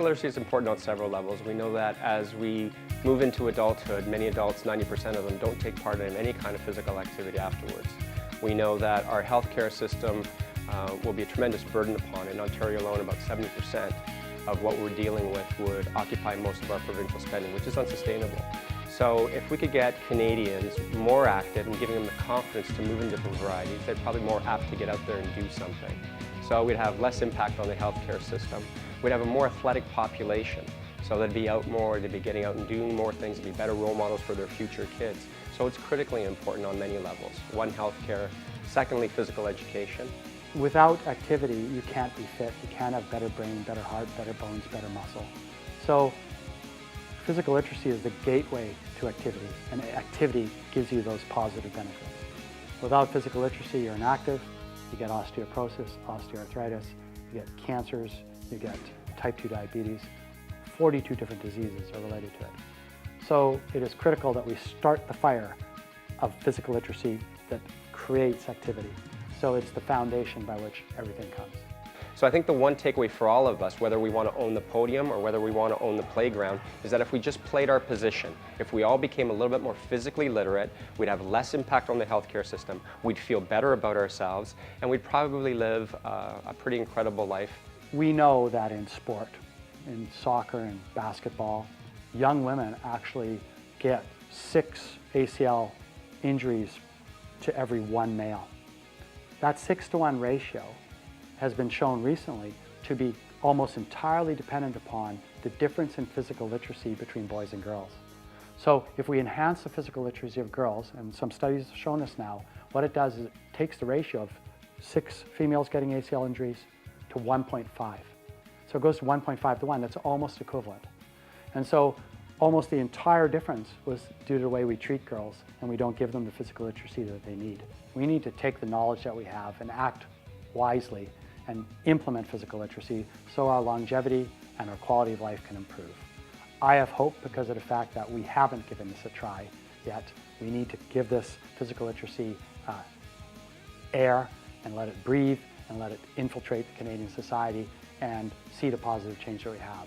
Physical literacy is important on several levels. We know that as we move into adulthood, many adults, 90% of them, don't take part in any kind of physical activity afterwards. We know that our healthcare system will be a tremendous burden upon. In Ontario alone, about 70% of what we're dealing with would occupy most of our provincial spending, which is unsustainable. So if we could get Canadians more active and giving them the confidence to move in different varieties, they're probably more apt to get out there and do something. So we'd have less impact on the healthcare system. We'd have a more athletic population. So they'd be out more, they'd be getting out and doing more things, they'd be better role models for their future kids. So it's critically important on many levels. One, healthcare. Secondly, physical education. Without activity, you can't be fit. You can't have better brain, better heart, better bones, better muscle. So physical literacy is the gateway to activity, and activity gives you those positive benefits. Without physical literacy, you're inactive, you get osteoporosis, osteoarthritis, you get cancers, you get type 2 diabetes. 42 different diseases are related to it. So it is critical that we start the fire of physical literacy that creates activity. So it's the foundation by which everything comes. So I think the one takeaway for all of us, whether we want to own the podium or whether we want to own the playground, is that if we just played our position, if we all became a little bit more physically literate, we'd have less impact on the healthcare system, we'd feel better about ourselves, and we'd probably live a pretty incredible life. We know that in sport, in soccer and basketball, young women actually get 6 ACL injuries to every 1 male. That 6-to-1 ratio has been shown recently to be almost entirely dependent upon the difference in physical literacy between boys and girls. So if we enhance the physical literacy of girls, and some studies have shown us now, what it does is it takes the ratio of 6 females getting ACL injuries to 1.5. So it goes to 1.5 to 1, that's almost equivalent. And so almost the entire difference was due to the way we treat girls, and we don't give them the physical literacy that they need. We need to take the knowledge that we have and act wisely and implement physical literacy so our longevity and our quality of life can improve. I have hope because of the fact that we haven't given this a try yet. We need to give this physical literacy air and let it breathe and let it infiltrate the Canadian society and see the positive change that we have.